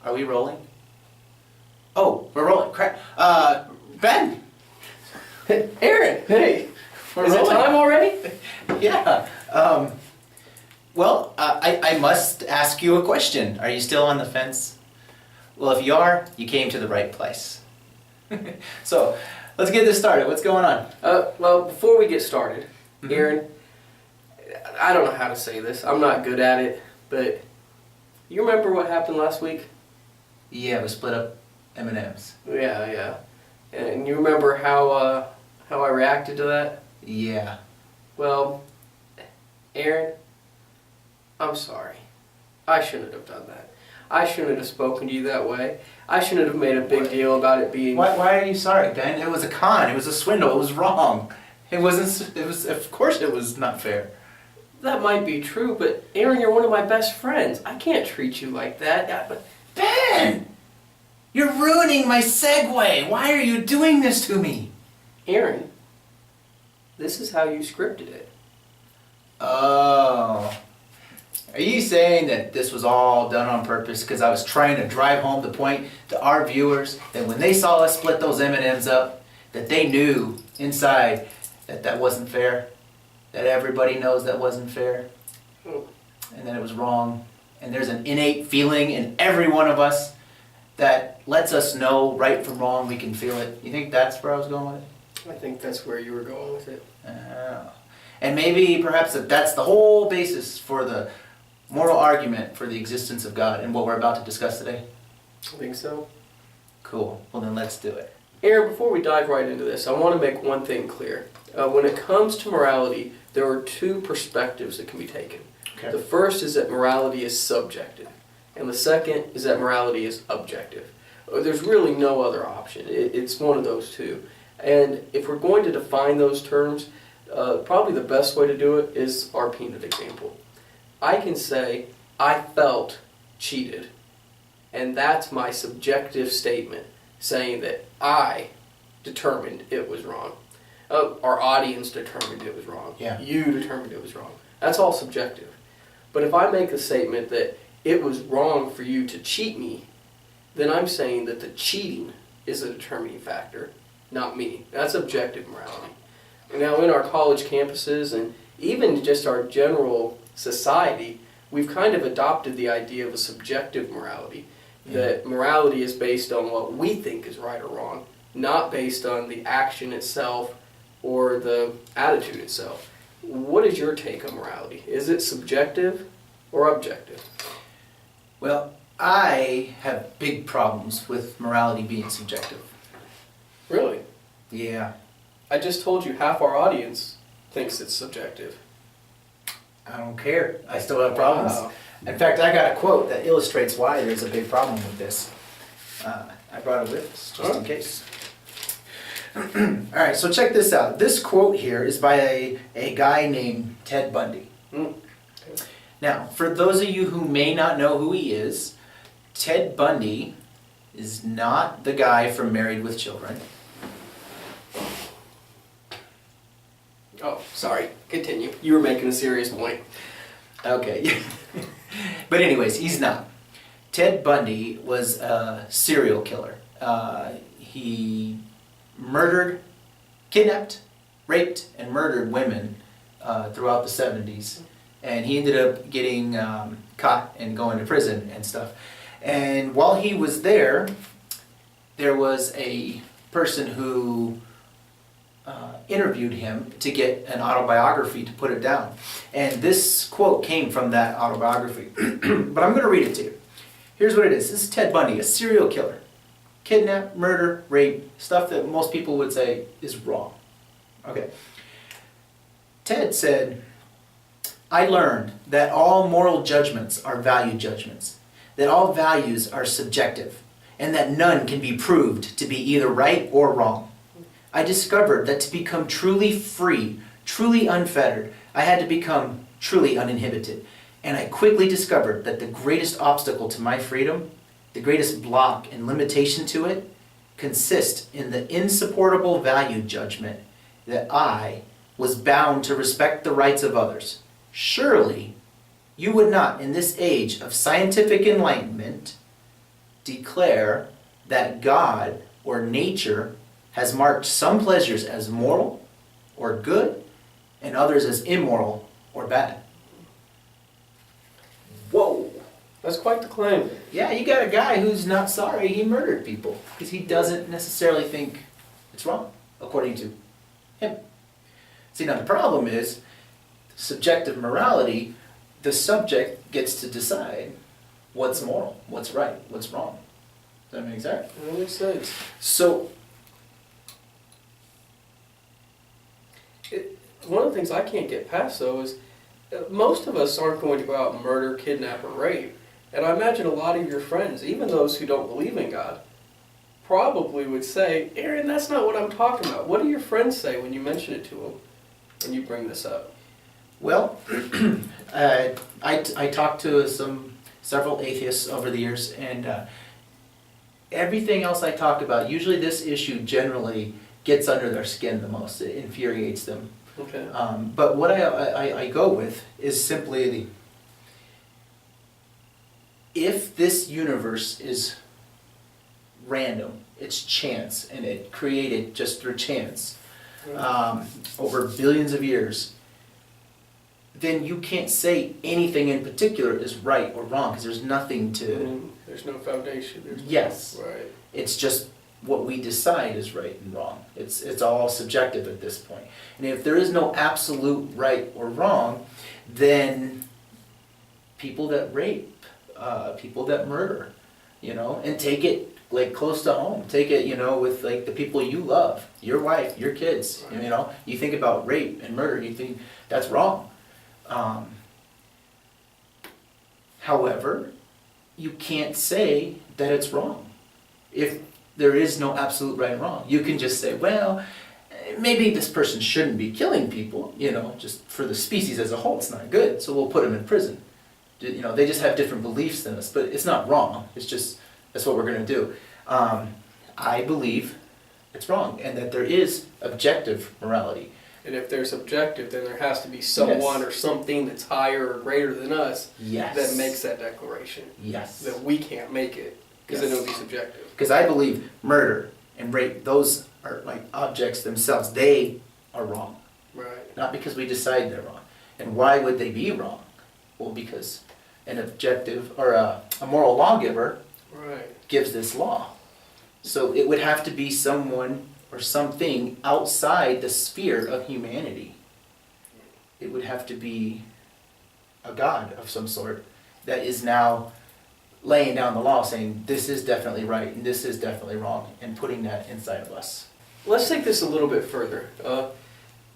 Are we rolling? Oh, we're rolling. Crap. Ben! Aaron, hey! We're Is it rolling. time already? Yeah. Well, I must ask you a question. Are you still on the fence? Well, if you are, you came to the right place. So, let's get this started. What's going on? Well, before we get started, Mhm. Aaron, I don't know how to say this. I'm not good at it, but you remember what happened last week? Yeah, we split up M&Ms. Yeah. And you remember how I reacted to that? Yeah. Well, Aaron, I'm sorry. I shouldn't have done that. I shouldn't have spoken to you that way. I shouldn't have made a big deal about it being... Why are you sorry, Ben? It was a con. It was a swindle. It was wrong. It wasn't... It was... Of course it was not fair. That might be true, but Aaron, you're one of my best friends. I can't treat you like that. Ben! You're ruining my segue. Why are you doing this to me? Aaron, this is how you scripted it. Oh. Are you saying that this was all done on purpose because I was trying to drive home the point to our viewers that when they saw us split those M&Ms up, that they knew inside that that wasn't fair? That everybody knows that wasn't fair? And that it was wrong? And there's an innate feeling in every one of us that lets us know right from wrong. We can feel it. You think that's where I was going with it? I think that's where you were going with it. And maybe perhaps that's the whole basis for the moral argument for the existence of God and what we're about to discuss today? I think so. Cool. Well, then let's do it. Aaron, before we dive right into this, I want to make one thing clear. When it comes to morality, there are two perspectives that can be taken. Okay. The first is that morality is subjective, and the second is that morality is objective. There's really no other option. It's one of those two. And if we're going to define those terms, probably the best way to do it is our peanut example. I can say, I felt cheated. And that's my subjective statement, saying that I determined it was wrong. Our audience determined it was wrong. Yeah. You determined it was wrong. That's all subjective. But if I make the statement that it was wrong for you to cheat me, then I'm saying that the cheating is a determining factor, not me. That's objective morality. Now, in our college campuses and even just our general society, we've kind of adopted the idea of a subjective morality. Yeah. That morality is based on what we think is right or wrong, not based on the action itself or the attitude itself. What is your take on morality? Is it subjective or objective? Well, I have big problems with morality being subjective. Really? Yeah. I just told you half our audience thinks it's subjective. I don't care. I still have problems. Wow. In fact, I got a quote that illustrates why there's a big problem with this. I brought it with us, just in case. Alright, so check this out. This quote here is by a guy named Ted Bundy. Okay. Now, for those of you who may not know who he is, Ted Bundy is not the guy from Married with Children. Oh, sorry. Continue. You were making a serious point. Okay. But anyways, he's not. Ted Bundy was a serial killer. He murdered, kidnapped, raped, and murdered women throughout the 70s. And he ended up getting caught and going to prison and stuff. And while he was there was a person who interviewed him to get an autobiography to put it down. And this quote came from that autobiography. But I'm going to read it to you. Here's what it is. This is Ted Bundy, a serial killer. Kidnap, murder, rape, stuff that most people would say is wrong. Okay. Ted said, I learned that all moral judgments are value judgments, that all values are subjective, and that none can be proved to be either right or wrong. I discovered that to become truly free, truly unfettered, I had to become truly uninhibited. And I quickly discovered that the greatest obstacle to my freedom, the greatest block and limitation to it, consists in the insupportable value judgment that I was bound to respect the rights of others. Surely, you would not, in this age of scientific enlightenment, declare that God or nature has marked some pleasures as moral or good and others as immoral or bad. Whoa! That's quite the claim. Yeah, you got a guy who's not sorry he murdered people because he doesn't necessarily think it's wrong, according to him. See, now the problem is subjective morality. The subject gets to decide what's moral, what's right, what's wrong. Does that make sense? That makes sense. So, One of the things I can't get past, though, is most of us aren't going to go out and murder, kidnap, or rape. And I imagine a lot of your friends, even those who don't believe in God, probably would say, Aaron, that's not what I'm talking about. What do your friends say when you mention it to them, when you bring this up? well, I talked to several atheists over the years, and everything else I talk about, usually this issue generally gets under their skin the most. It infuriates them. Okay. But what I go with is simply if this universe is random, it's chance, and it created just through chance over billions of years, then you can't say anything in particular is right or wrong because there's nothing to... There's no foundation. Yes. Right. It's just what we decide is right and wrong. It's all subjective at this point. And if there is no absolute right or wrong, then people that rape, people that murder, and take it like close to home. Take it, with like the people you love, your wife, your kids. Right. You think about rape and murder, you think that's wrong. However, you can't say that it's wrong if there is no absolute right and wrong. You can just say, well, maybe this person shouldn't be killing people, just for the species as a whole, it's not good, so we'll put them in prison. They just have different beliefs than us, but it's not wrong. It's just, that's what we're going to do. I believe it's wrong, and that there is objective morality. And if there's objective, then there has to be someone or something that's higher or greater than us that makes that declaration. Yes. That we can't make it, because then it'll be subjective. Because I believe murder and rape, those are like objects themselves. They are wrong. Right. Not because we decide they're wrong. And why would they be wrong? Well, because an objective or a moral lawgiver gives this law. So it would have to be someone or something outside the sphere of humanity. It would have to be a God of some sort that is now laying down the law saying this is definitely right and this is definitely wrong and putting that inside of us. Let's take this a little bit further.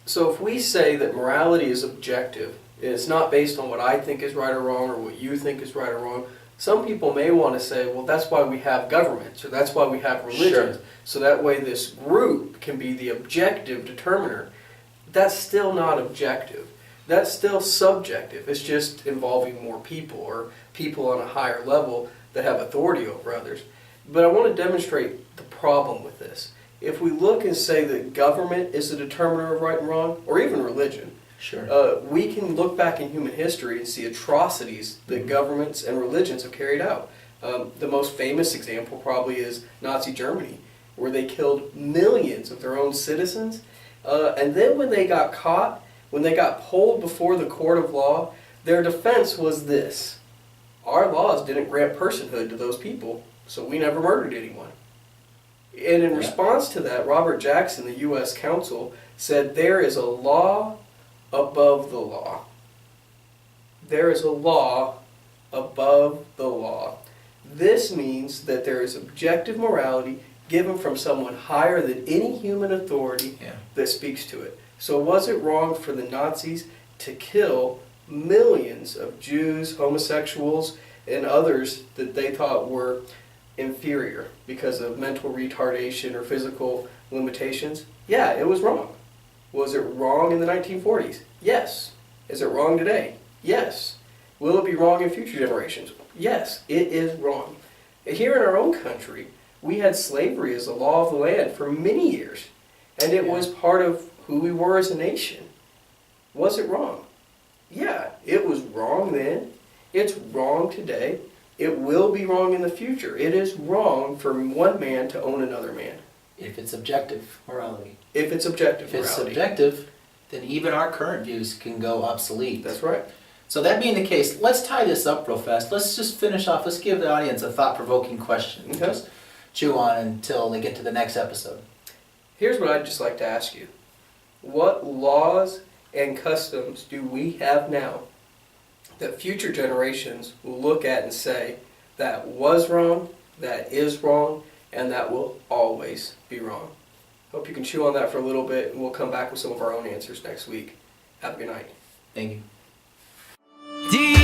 So if we say that morality is objective, it's not based on what I think is right or wrong or what you think is right or wrong, some people may want to say, well, that's why we have governments or that's why we have religions. Sure. So that way this group can be the objective determiner. That's still not objective. That's still subjective. It's just involving more people or people on a higher level that have authority over others. But I want to demonstrate the problem with this. If we look and say that government is the determiner of right and wrong, or even religion, we can look back in human history and see atrocities that governments and religions have carried out. The most famous example probably is Nazi Germany, where they killed millions of their own citizens. And then when they got caught, when they got pulled before the court of law, their defense was this: our laws didn't grant personhood to those people, so we never murdered anyone. And in response to that, Robert Jackson, the U.S. counsel, said there is a law above the law. There is a law above the law. This means that there is objective morality given from someone higher than any human authority that speaks to it. So was it wrong for the Nazis to kill millions of Jews, homosexuals, and others that they thought were inferior because of mental retardation or physical limitations? Yeah, it was wrong. Was it wrong in the 1940s? Yes. Is it wrong today? Yes. Will it be wrong in future generations? Yes, it is wrong. Here in our own country, we had slavery as a law of the land for many years, and it was part of who we were as a nation. Was it wrong? Yeah, it was wrong then. It's wrong today. it will be wrong in the future. It is wrong for one man to own another man. If it's objective morality. If it's objective If it's morality. subjective, then even our current views can go obsolete. That's right. So that being the case, let's tie this up real fast. Let's just finish off. Let's give the audience a thought-provoking question. Okay. Just chew on until they get to the next episode. Here's what I'd just like to ask you. What laws and customs do we have now that future generations will look at and say, that was wrong, that is wrong, and that will always be wrong? Hope you can chew on that for a little bit, and we'll come back with some of our own answers next week. Have a good night. Thank you.